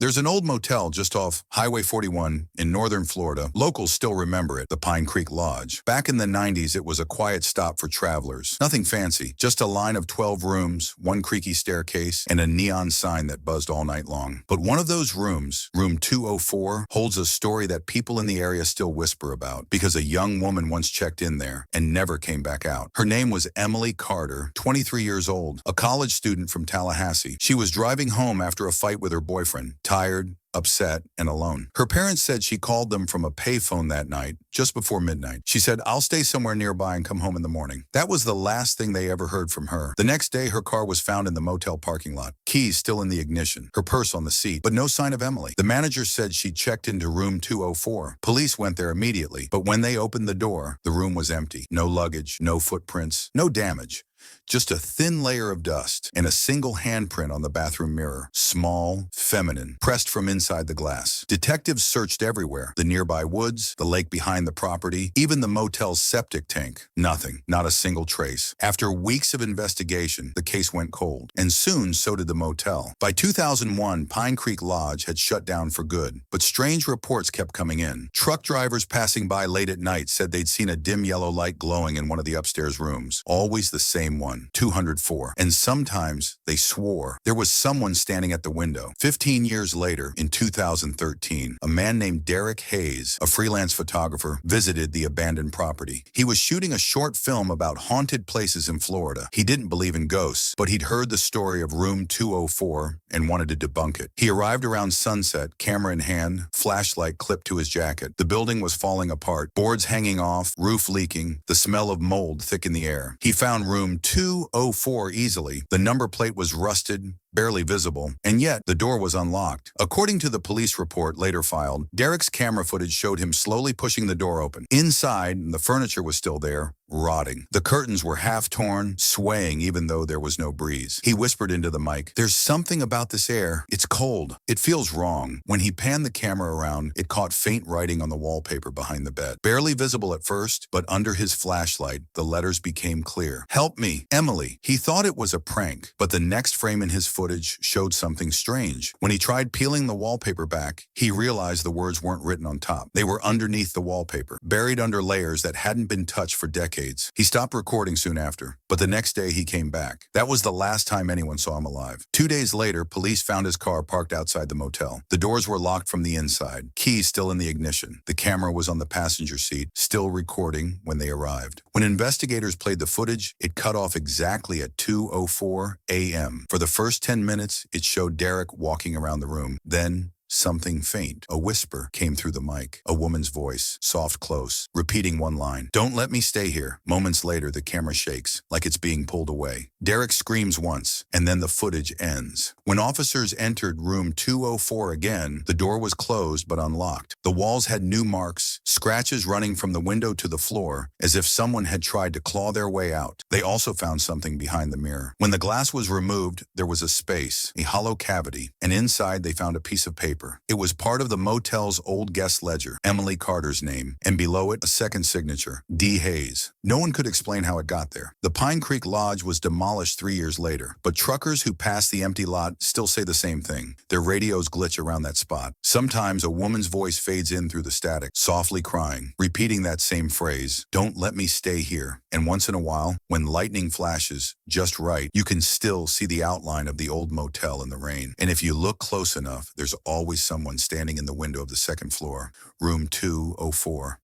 There's an old motel just off Highway 41 in northern Florida. Locals still remember it, the Pine Creek Lodge. Back in the 90s, it was a quiet stop for travelers. Nothing fancy, just a line of 12 rooms, one creaky staircase, and a neon sign that buzzed all night long. But one of those rooms, room 204, holds a story that people in the area still whisper about because a young woman once checked in there and never came back out. Her name was Emily Carter, 23 years old, a college student from Tallahassee. She was driving home after a fight with her boyfriend, tired, upset, and alone. Her parents said she called them from a payphone that night, just before midnight. She said, "I'll stay somewhere nearby and come home in the morning." That was the last thing they ever heard from her. The next day, her car was found in the motel parking lot, keys still in the ignition, her purse on the seat, but no sign of Emily. The manager said she checked into room 204. Police went there immediately, but when they opened the door, the room was empty. No luggage, no footprints, no damage. Just a thin layer of dust and a single handprint on the bathroom mirror. Small, feminine, pressed from inside the glass. Detectives searched everywhere. The nearby woods, the lake behind the property, even the motel's septic tank. Nothing. Not a single trace. After weeks of investigation, the case went cold. And soon, so did the motel. By 2001, Pine Creek Lodge had shut down for good. But strange reports kept coming in. Truck drivers passing by late at night said they'd seen a dim yellow light glowing in one of the upstairs rooms. Always the same one, 204. And sometimes they swore there was someone standing at the window. 15 years later, in 2013, a man named Derek Hayes, a freelance photographer, visited the abandoned property. He was shooting a short film about haunted places in Florida. He didn't believe in ghosts, but he'd heard the story of room 204 and wanted to debunk it. He arrived around sunset, camera in hand, flashlight clipped to his jacket. The building was falling apart, boards hanging off, roof leaking, the smell of mold thick in the air. He found room 204 easily. The number plate was rusted, barely visible, and yet the door was unlocked. According to the police report later filed, Derek's camera footage showed him slowly pushing the door open. Inside, the furniture was still there, rotting. The curtains were half torn, swaying even though there was no breeze. He whispered into the mic, "There's something about this air. It's cold. It feels wrong." When he panned the camera around, it caught faint writing on the wallpaper behind the bed. Barely visible at first, but under his flashlight, the letters became clear. "Help me, Emily." He thought it was a prank, but the next frame in his footage showed something strange. When he tried peeling the wallpaper back, he realized the words weren't written on top. They were underneath the wallpaper, buried under layers that hadn't been touched for decades. He stopped recording soon after, but the next day he came back. That was the last time anyone saw him alive. 2 days later, police found his car parked outside the motel. The doors were locked from the inside, keys still in the ignition. The camera was on the passenger seat, still recording when they arrived. When investigators played the footage, it cut off exactly at 2:04 a.m. For the first 10 minutes, it showed Derek walking around the room. Then, something faint, a whisper, came through the mic. A woman's voice, soft, close, repeating one line, "Don't let me stay here." Moments later, the camera shakes, like it's being pulled away. Derek screams once, and then the footage ends. When officers entered room 204 again, the door was closed but unlocked. The walls had new marks, scratches running from the window to the floor, as if someone had tried to claw their way out. They also found something behind the mirror. When the glass was removed, there was a space, a hollow cavity, and inside they found a piece of paper. It was part of the motel's old guest ledger, Emily Carter's name, and below it a second signature, D. Hayes. No one could explain how it got there. The Pine Creek Lodge was demolished 3 years later, but truckers who pass the empty lot still say the same thing. Their radios glitch around that spot. Sometimes a woman's voice fades in through the static, softly crying, repeating that same phrase, "Don't let me stay here." And once in a while, when lightning flashes just right, you can still see the outline of the old motel in the rain. And if you look close enough, there's always someone standing in the window of the second floor, room 204.